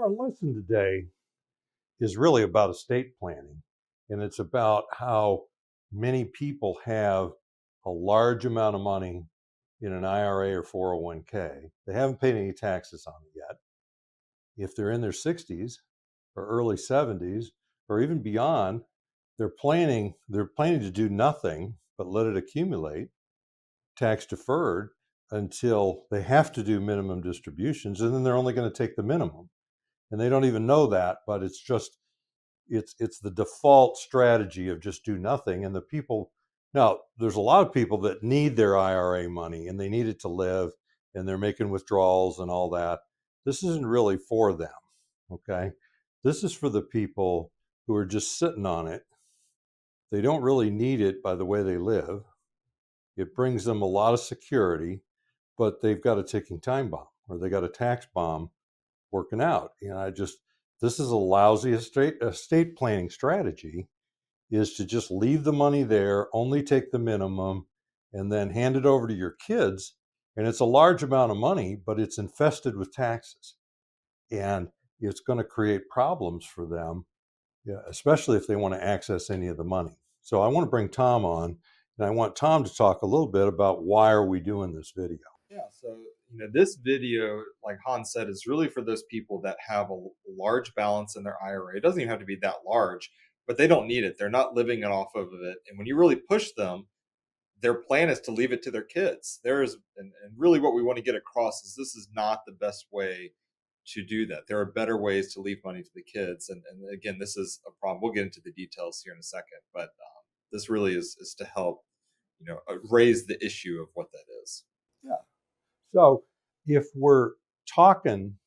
our lesson today is really about estate planning, and it's about how many people have a large amount of money in an IRA or 401k. They haven't paid any taxes on it yet. If they're in their 60s or early 70s or even beyond, they're planning to do nothing but let it accumulate tax deferred until they have to do minimum distributions, and then they're only going to take the minimum. And they don't even know that, but it's the default strategy of just do nothing. And the people now, there's a lot of people that need their IRA money and they need it to live, and they're making withdrawals and all that. This isn't really for them. Okay, this is for the people who are just sitting on it. They don't really need it by the way they live. It brings them a lot of security, but they've got a ticking time bomb, or they got a tax bomb working out. This is a lousy estate planning strategy, is to just leave the money there, only take the minimum, and then hand it over to your kids. And it's a large amount of money, but it's infested with taxes. And it's going to create problems for them, yeah, especially if they want to access any of the money. So I want to bring Tom on, and I want Tom to talk a little bit about why are we doing this video. Yeah, so this video, like Hans said, is really for those people that have a large balance in their IRA. It doesn't even have to be that large, but they don't need it. They're not living it off of it. And when you really push them, their plan is to leave it to their kids. And really what we want to get across is this is not the best way to do that. There are better ways to leave money to the kids. And again, this is a problem. We'll get into the details here in a second, but this really is to help, raise the issue of what that is. Yeah. So if we're talking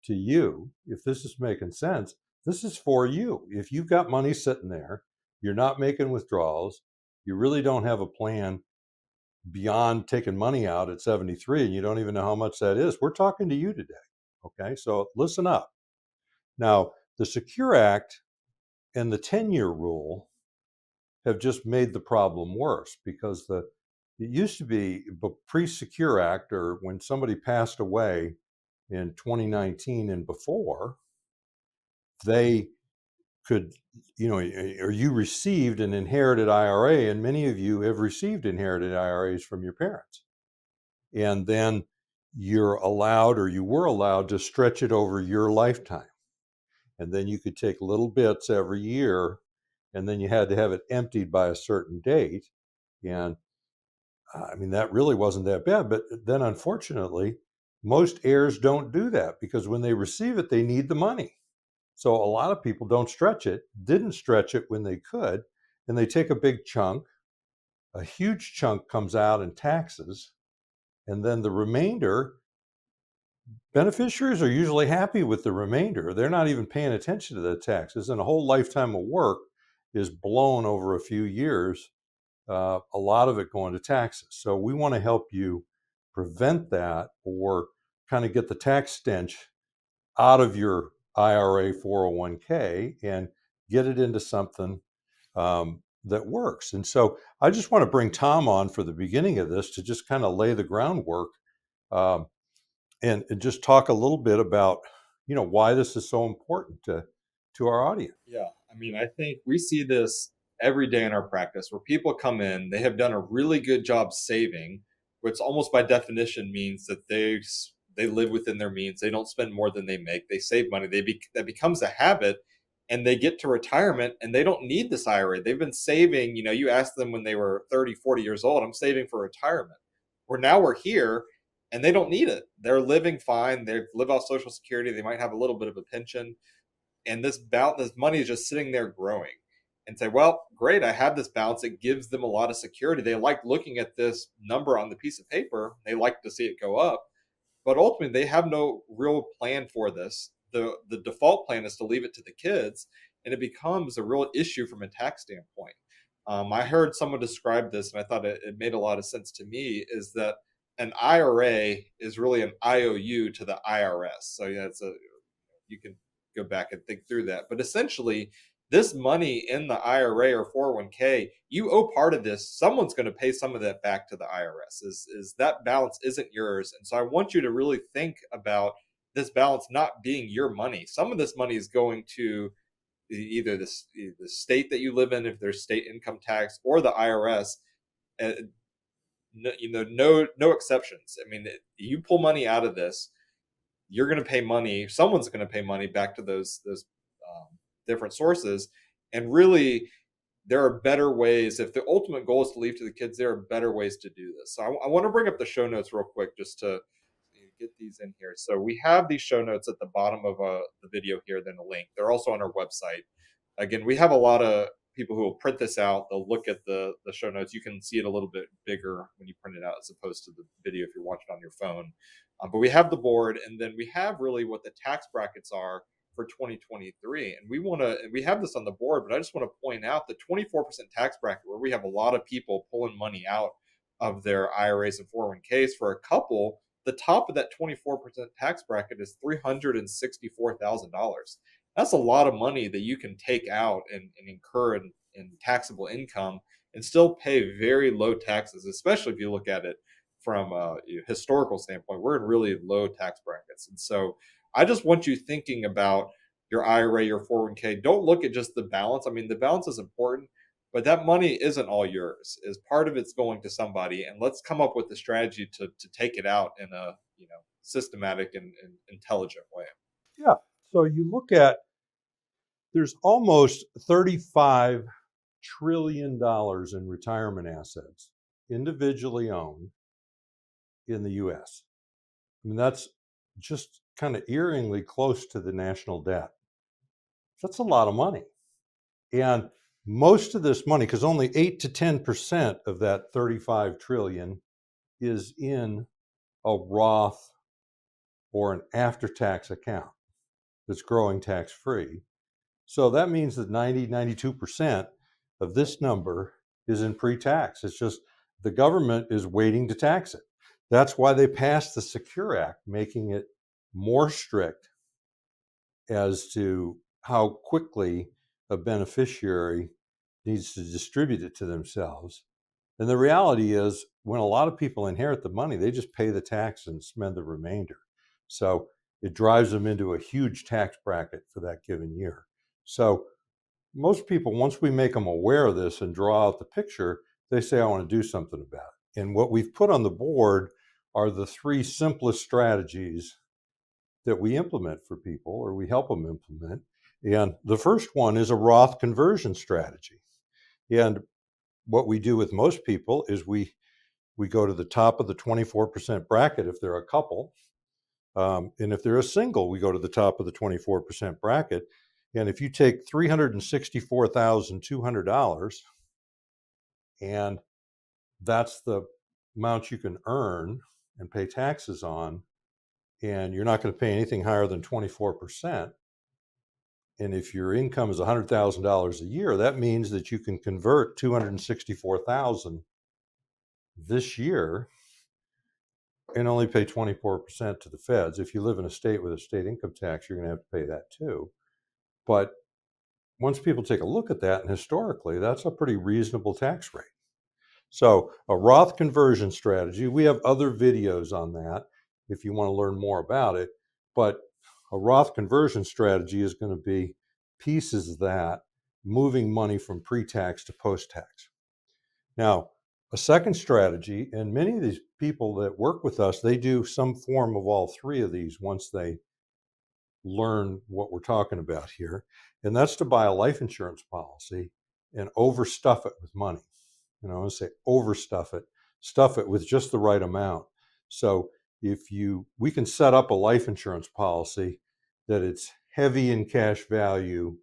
to you, if this is making sense, this is for you. If you've got money sitting there, you're not making withdrawals, you really don't have a plan beyond taking money out at 73, and you don't even know how much that is, we're talking to you today. Okay, so listen up. Now, the Secure Act and the 10-year rule have just made the problem worse, because it used to be pre-Secure Act, or when somebody passed away in 2019 and before, they could, or you received an inherited IRA, and many of you have received inherited IRAs from your parents. And then you're allowed, or you were allowed, to stretch it over your lifetime. And then you could take little bits every year, and then you had to have it emptied by a certain date. And that really wasn't that bad. But then, unfortunately, most heirs don't do that, because when they receive it, they need the money. So a lot of people didn't stretch it when they could, and they take a big chunk. A huge chunk comes out in taxes, and then the remainder, beneficiaries are usually happy with the remainder. They're not even paying attention to the taxes, and a whole lifetime of work is blown over a few years, a lot of it going to taxes. So we want to help you prevent that, or kind of get the tax stench out of your IRA 401k and get it into something that works. And so I just want to bring Tom on for the beginning of this to just kind of lay the groundwork, um, and just talk a little bit about, why this is so important to our audience. Yeah, I think we see this every day in our practice where people come in, they have done a really good job saving, which almost by definition means that they live within their means. They don't spend more than they make. They save money. That becomes a habit, and they get to retirement and they don't need this IRA. They've been saving. You ask them when they were 30, 40 years old, I'm saving for retirement. We're here, and they don't need it. They're living fine. They live off Social Security. They might have a little bit of a pension, and this money is just sitting there growing. And say, well, great, I have this balance. It gives them a lot of security. They like looking at this number on the piece of paper. They like to see it go up, but ultimately they have no real plan for this. The default plan is to leave it to the kids, and it becomes a real issue from a tax standpoint. I heard someone describe this, and I thought it made a lot of sense to me, is that an IRA is really an IOU to the IRS. So yeah, you can go back and think through that. But essentially, this money in the IRA or 401k, you owe part of this. Someone's going to pay some of that back to the IRS. Is that balance isn't yours. And so I want you to really think about this balance not being your money. Some of this money is going to either the state that you live in, if there's state income tax, or the IRS. Uh, no, no exceptions. I mean, you pull money out of this, you're going to pay money. Someone's going to pay money back to those different sources, and really, there are better ways. If the ultimate goal is to leave to the kids, there are better ways to do this. So I want to bring up the show notes real quick just to get these in here. So we have these show notes at the bottom of the video here, then a link. They're also on our website. Again, we have a lot of people who will print this out. They'll look at the show notes. You can see it a little bit bigger when you print it out as opposed to the video if you're watching on your phone. But we have the board, and then we have really what the tax brackets are for 2023. And we have this on the board, but I just want to point out the 24% tax bracket, where we have a lot of people pulling money out of their IRAs and 401ks. For a couple, the top of that 24% tax bracket is $364,000. That's a lot of money that you can take out and incur in taxable income and still pay very low taxes, especially if you look at it from a historical standpoint. We're in really low tax brackets. And so I just want you thinking about your IRA, your 401k. Don't look at just the balance. I mean, the balance is important, but that money isn't all yours. Is part of it's going to somebody, and let's come up with the strategy to take it out in a systematic and intelligent way. Yeah. So you look at, there's almost $35 trillion in retirement assets individually owned in the US. I mean, that's just kind of eeringly close to the national debt. That's a lot of money. And most of this money, because only 8 to 10% of that 35 trillion is in a Roth or an after-tax account that's growing tax-free. So that means that 92% of this number is in pre-tax. It's just the government is waiting to tax it. That's why they passed the Secure Act, making it more strict as to how quickly a beneficiary needs to distribute it to themselves. And the reality is, when a lot of people inherit the money, they just pay the tax and spend the remainder. So it drives them into a huge tax bracket for that given year. So most people, once we make them aware of this and draw out the picture, they say, I want to do something about it. And what we've put on the board are the 3 simplest strategies that we implement for people, or we help them implement. And the first one is a Roth conversion strategy. And what we do with most people is we go to the top of the 24% bracket if they're a couple. And if they're a single, we go to the top of the 24% bracket. And if you take $364,200, and that's the amount you can earn and pay taxes on, and you're not going to pay anything higher than 24%. And if your income is $100,000 a year, that means that you can convert $264,000 this year and only pay 24% to the feds. If you live in a state with a state income tax, you're going to have to pay that too. But once people take a look at that, and historically, that's a pretty reasonable tax rate. So a Roth conversion strategy, we have other videos on that if you want to learn more about it. But a Roth conversion strategy is going to be pieces of that, moving money from pre-tax to post-tax. Now, a second strategy, and many of these people that work with us, they do some form of all 3 of these once they learn what we're talking about here, and that's to buy a life insurance policy and overstuff it with money. I want to say overstuff it, stuff it with just the right amount. So we can set up a life insurance policy that it's heavy in cash value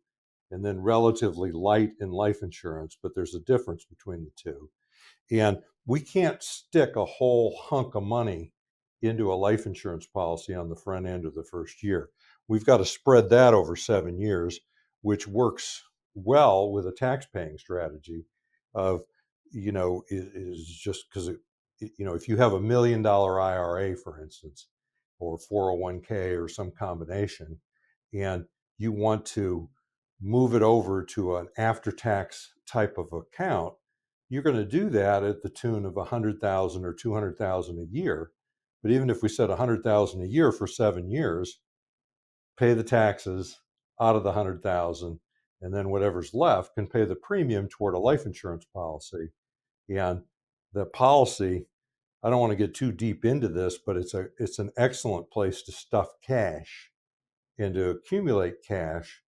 and then relatively light in life insurance, but there's a difference between the two. And we can't stick a whole hunk of money into a life insurance policy on the front end of the first year. We've got to spread that over 7 years, which works well with a tax paying strategy of, is just because, if you have $1 million IRA, for instance, or 401k or some combination, and you want to move it over to an after tax type of account, you're going to do that at the tune of 100,000 or 200,000 a year. But even if we said 100,000 a year for 7 years, pay the taxes out of the 100,000, and then whatever's left can pay the premium toward a life insurance policy. And the policy, I don't want to get too deep into this, but it's an excellent place to stuff cash and to accumulate cash,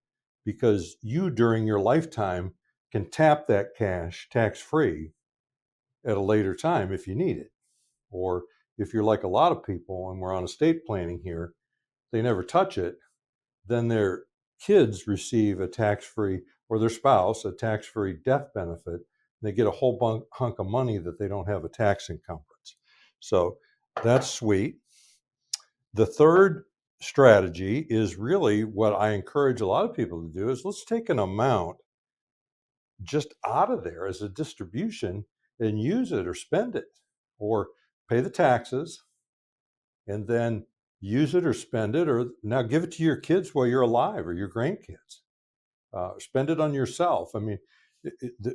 because you during your lifetime can tap that cash tax free at a later time if you need it. Or if you're like a lot of people and we're on estate planning here, they never touch it, then their kids receive a tax free, or their spouse, a tax free death benefit. They get a whole hunk of money that they don't have a tax encumbrance. So that's sweet. The third strategy is really what I encourage a lot of people to do is let's take an amount just out of there as a distribution and use it or spend it or pay the taxes and then use it or spend it, or now give it to your kids while you're alive or your grandkids. Spend it on yourself. I mean,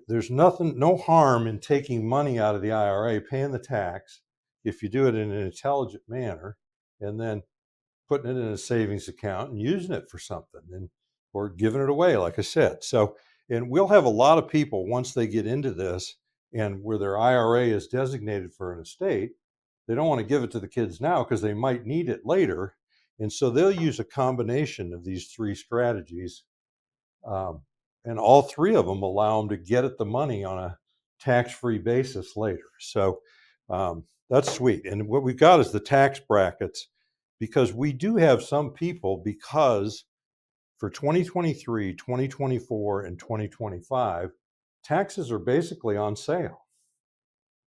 there's no harm in taking money out of the IRA, paying the tax, if you do it in an intelligent manner, and then putting it in a savings account and using it for something, and or giving it away, like I said. So, and we'll have a lot of people once they get into this and where their IRA is designated for an estate, they don't want to give it to the kids now because they might need it later. And so they'll use a combination of these three strategies. Um, and all three of them allow them to get at the money on a tax-free basis later. So that's sweet. And what we've got is the tax brackets, because we do have some people, because for 2023, 2024, and 2025, taxes are basically on sale.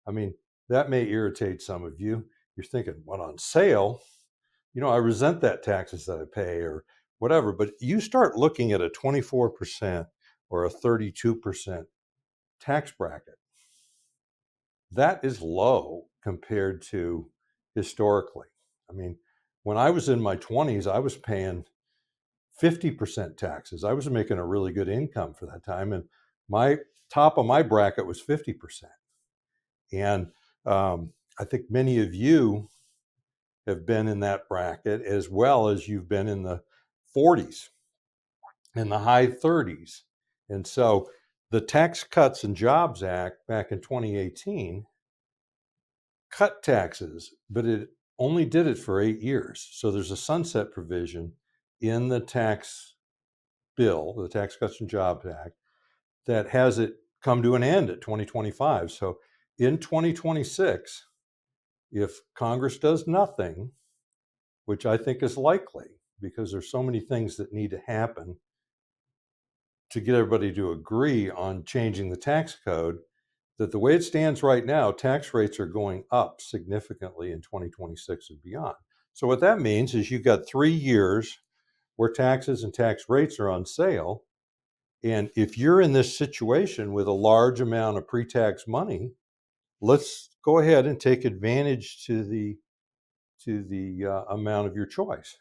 I mean, that may irritate some of you. You're thinking, what, on sale? You know, I resent that taxes that I pay or whatever. But you start looking at a 24% or a 32% tax bracket. That is low compared to historically. I mean, when I was in my 20s, I was paying 50% taxes. I was making a really good income for that time. And my top of my bracket was 50%. And I think many of you have been in that bracket, as well as you've been in the 40s and the high 30s. And so the Tax Cuts and Jobs Act back in 2018 cut taxes, but it only did it for 8 years. So there's a sunset provision in the tax bill, the Tax Cuts and Jobs Act, that has it come to an end at 2025. So in 2026, if Congress does nothing, which I think is likely because there's so many things that need to happen to get everybody to agree on changing the tax code, that the way it stands right now, tax rates are going up significantly in 2026 and beyond. So what that means is you've got 3 years where taxes and tax rates are on sale. And if you're in this situation with a large amount of pre-tax money, let's go ahead and take advantage to the amount of your choice.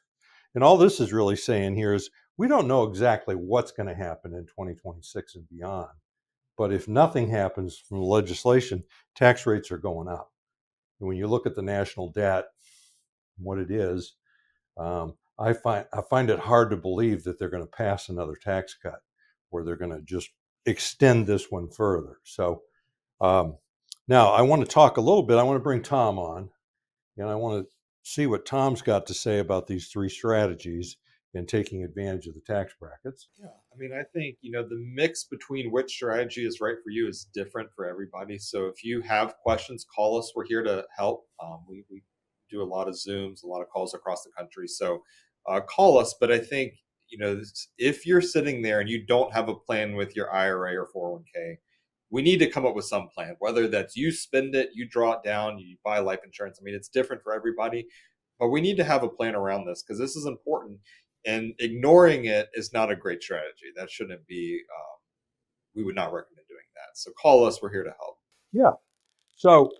And all this is really saying here is we don't know exactly what's going to happen in 2026 and beyond. But if nothing happens from the legislation, tax rates are going up. And when you look at the national debt, what it is, I find it hard to believe that they're going to pass another tax cut, or they're going to just extend this one further. So now I want to talk a little bit. I want to bring Tom on, and I want to see what Tom's got to say about these three strategies and taking advantage of the tax brackets. Yeah, I mean, I think the mix between which strategy is right for you is different for everybody. So if you have questions, call us. We're here to help. We do a lot of Zooms, a lot of calls across the country. So call us. But I think if you're sitting there and you don't have a plan with your IRA or 401k, we need to come up with some plan. Whether that's you spend it, you draw it down, you buy life insurance. I mean, it's different for everybody. But we need to have a plan around this because this is important, and ignoring it is not a great strategy. That shouldn't be. We would not recommend doing that. So call us. We're here to help. Yeah. So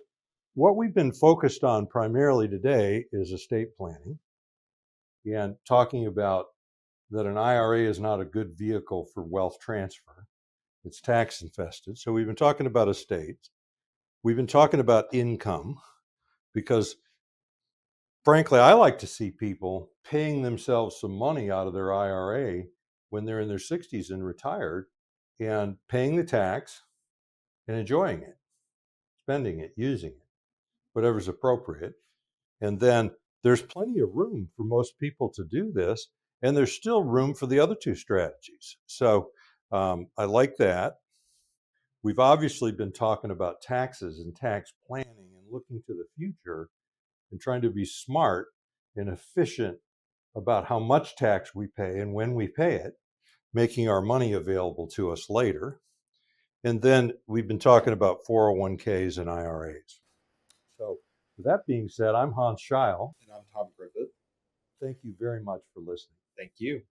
what we've been focused on primarily today is estate planning and talking about that an IRA is not a good vehicle for wealth transfer. It's tax infested. So we've been talking about estates. We've been talking about income, because frankly, I like to see people paying themselves some money out of their IRA when they're in their 60s and retired, and paying the tax and enjoying it, spending it, using it, whatever's appropriate. And then there's plenty of room for most people to do this, and there's still room for the other two strategies. So I like that. We've obviously been talking about taxes and tax planning and looking to the future and trying to be smart and efficient about how much tax we pay and when we pay it, making our money available to us later. And then we've been talking about 401ks and IRAs. So, with that being said, I'm Hans Scheil. And I'm Tom Griffith. Thank you very much for listening. Thank you.